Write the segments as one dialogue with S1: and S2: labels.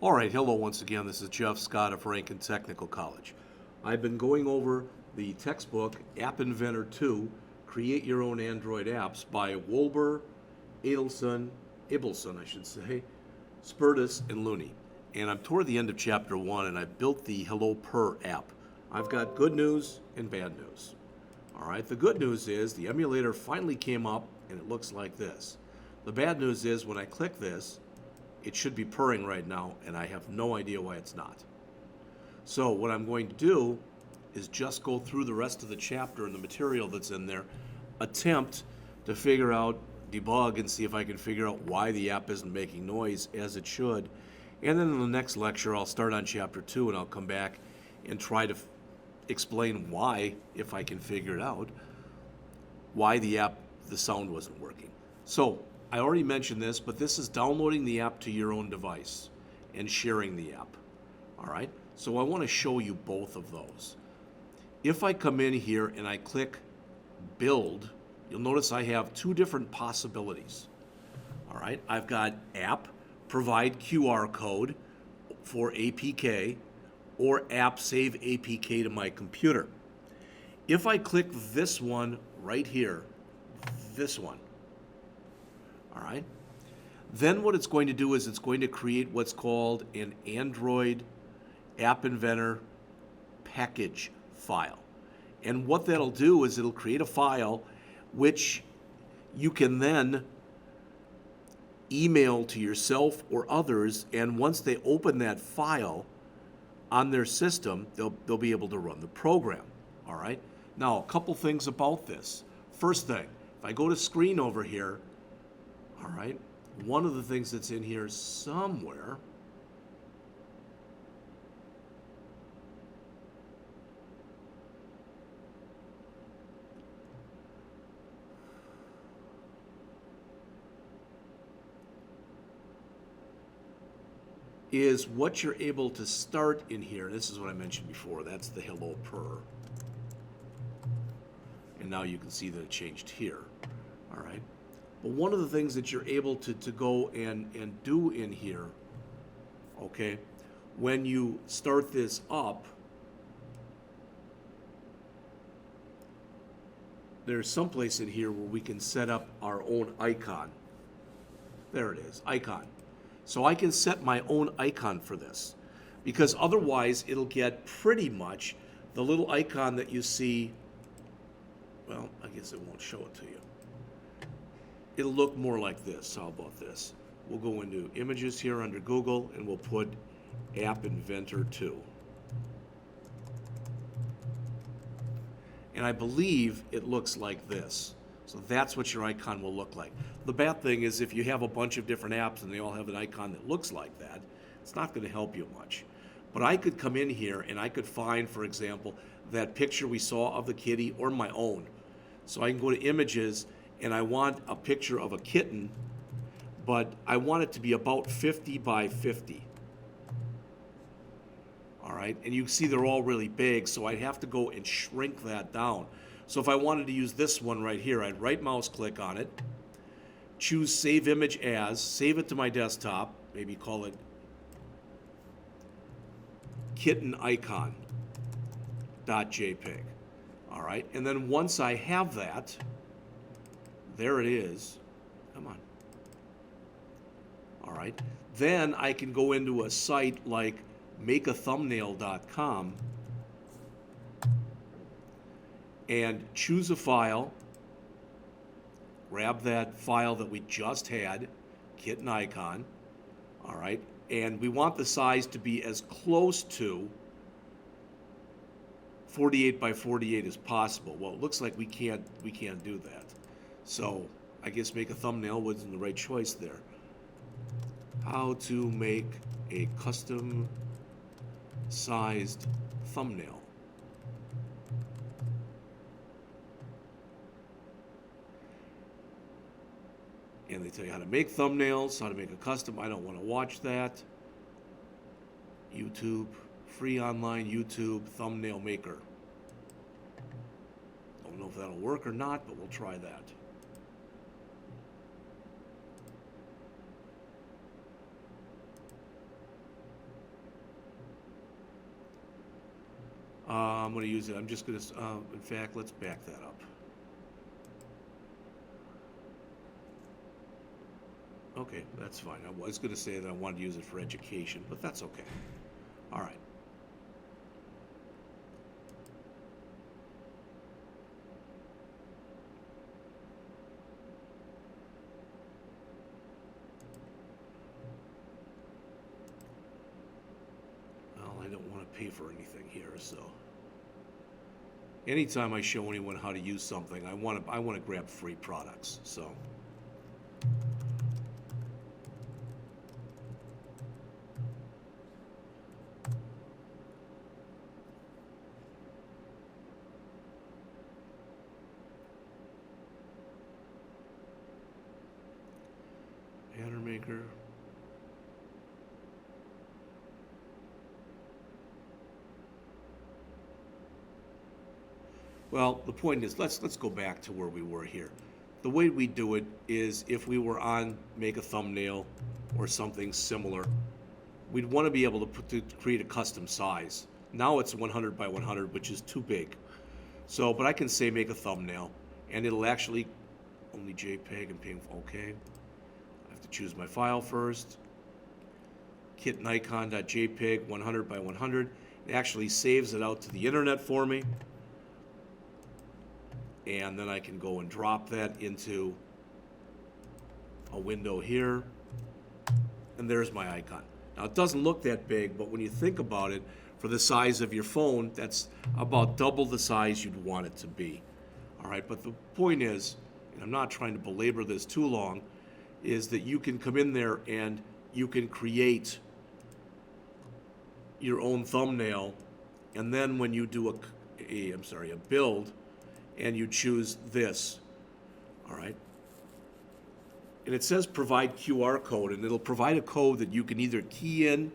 S1: All right, hello once again. This is Jeff Scott of Rankin Technical College. I've been going over the textbook AppInventor2, Create Your Own Android Apps by Wolber, Ibelson, Spertus, and Looney. And I'm toward the end of Chapter 1, and I built the HelloPurr app. I've got good news and bad news. All right, the good news is the emulator finally came up, and it looks like this. The bad news is when I click this, it should be purring right now, and I have no idea why it's not. So what I'm going to do is just go through the rest of the chapter and the material that's in there, attempt to figure out, debug, and see if I can figure out why the app isn't making noise as it should. And then in the next lecture, I'll start on Chapter 2, and I'll come back and try to explain why, if I can figure it out, why the sound wasn't working. So I already mentioned this, but this is downloading the app to your own device and sharing the app. All right, so I want to show you both of those. If I come in here and I click build, you'll notice I have two different possibilities. All right, I've got app, provide QR code for APK, or app save APK to my computer. If I click this one right here, this one, all right, then what it's going to do is it's going to create what's called an Android App Inventor package file. And what that'll do is it'll create a file which you can then email to yourself or others, and once they open that file on their system, they'll be able to run the program. All right, now a couple things about this. First thing, if I go to screen over here, all right, one of the things that's in here somewhere is what you're able to start in here. This is what I mentioned before. That's the HelloPurr. And now you can see that it changed here. All right. But one of the things that you're able to go and do in here, okay, when you start this up, there's someplace in here where we can set up our own icon. There it is, icon. So I can set my own icon for this, because otherwise it'll get pretty much the little icon that you see. Well, I guess it won't show it to you. It'll look more like this. How about this? We'll go into images here under Google, and we'll put AppInventor2. And I believe it looks like this. So that's what your icon will look like. The bad thing is if you have a bunch of different apps and they all have an icon that looks like that, it's not going to help you much. But I could come in here and I could find, for example, that picture we saw of the kitty or my own. So I can go to images, and I want a picture of a kitten, but I want it to be about 50 by 50. All right, and you can see they're all really big, so I'd have to go and shrink that down. So if I wanted to use this one right here, I'd right mouse click on it, choose Save Image As, save it to my desktop, maybe call it kitten icon.jpg. All right, and then once I have that, there it is. Come on. All right, then I can go into a site like makeathumbnail.com and choose a file, grab that file that we just had, kitten icon, all right, and we want the size to be as close to 48 by 48 as possible. Well, it looks like we can't do that. So I guess make a thumbnail wasn't the right choice there. How to make a custom sized thumbnail. And they tell you how to make thumbnails, how to make a custom. I don't want to watch that. YouTube, free online YouTube thumbnail maker. Don't know if that'll work or not, but we'll try that. I'm going to use it. I'm just going to, in fact, let's back that up. Okay, that's fine. I was going to say that I wanted to use it for education, but that's okay. All right. Well, I don't want to pay for anything here, so anytime I show anyone how to use something, I want to grab free products. So banner maker. Well, the point is, let's go back to where we were here. The way we do it is if we were on Make a Thumbnail or something similar, we'd want to be able to create a custom size. Now it's 100 by 100, which is too big. So, but I can say Make a Thumbnail, and it'll actually only JPEG and ping. Okay, I have to choose my file first. KitNikon.jpg 100 by 100. It actually saves it out to the internet for me. And then I can go and drop that into a window here. And there's my icon. Now, it doesn't look that big, but when you think about it, for the size of your phone, that's about double the size you'd want it to be. All right, but the point is, and I'm not trying to belabor this too long, is that you can come in there and you can create your own thumbnail, and then when you do a build, and you choose this, all right? And it says provide QR code, and it'll provide a code that you can either key in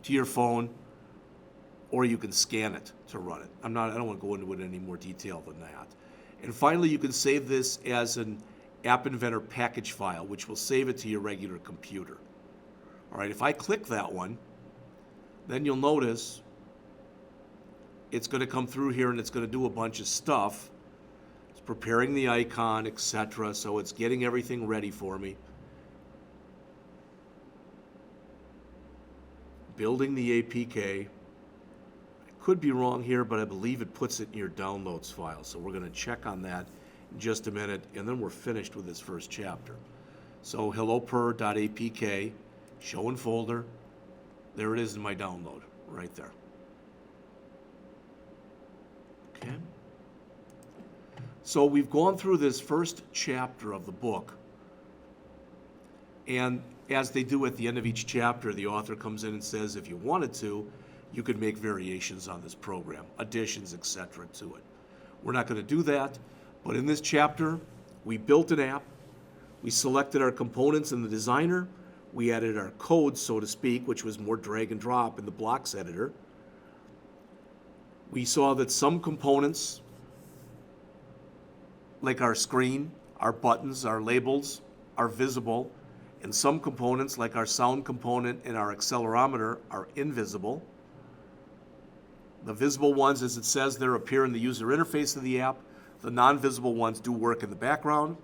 S1: to your phone or you can scan it to run it. I don't want to go into it in any more detail than that. And finally, you can save this as an AppInventor package file, which will save it to your regular computer. All right, if I click that one, then you'll notice it's going to come through here and it's going to do a bunch of stuff. Preparing the icon, etc. So it's getting everything ready for me. Building the APK. I could be wrong here, but I believe it puts it in your downloads file. So we're going to check on that in just a minute, and then we're finished with this first chapter. So HelloPurr.apk, show in folder. There it is in my download, right there. Okay. So we've gone through this first chapter of the book, and as they do at the end of each chapter, the author comes in and says, if you wanted to, you could make variations on this program, additions, etc. to it. We're not going to do that, but in this chapter, we built an app, we selected our components in the designer, we added our code, so to speak, which was more drag and drop in the blocks editor. We saw that some components, like our screen, our buttons, our labels, are visible, and some components, like our sound component and our accelerometer, are invisible. The visible ones, as it says there, appear in the user interface of the app. The non-visible ones do work in the background.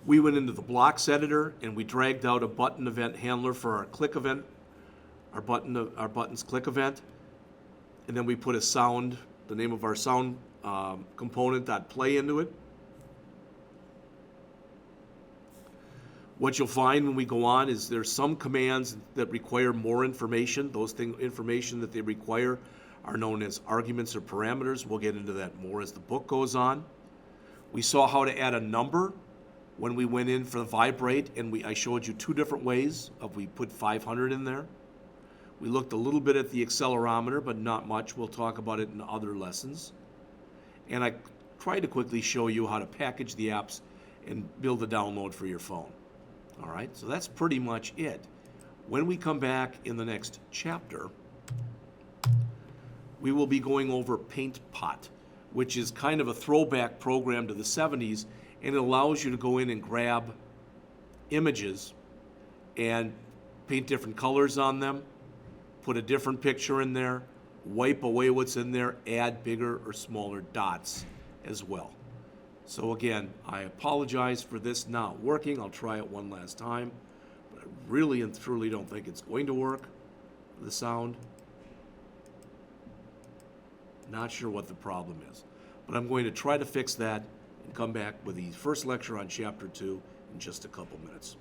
S1: We went into the blocks editor and we dragged out a button event handler for our click event, our buttons click event, and then we put a sound, the name of our sound component.play into it. What you'll find when we go on is there's some commands that require more information. Those information that they require are known as arguments or parameters. We'll get into that more as the book goes on. We saw how to add a number when we went in for the vibrate, and I showed you two different ways of we put 500 in there. We looked a little bit at the accelerometer, but not much. We'll talk about it in other lessons. And I tried to quickly show you how to package the apps and build a download for your phone. All right, so that's pretty much it. When we come back in the next chapter, we will be going over PaintPot, which is kind of a throwback program to the 70s, and it allows you to go in and grab images and paint different colors on them, put a different picture in there, wipe away what's in there, add bigger or smaller dots as well. So again, I apologize for this not working. I'll try it one last time. But I really and truly don't think it's going to work, the sound. Not sure what the problem is. But I'm going to try to fix that and come back with the first lecture on Chapter 2 in just a couple minutes.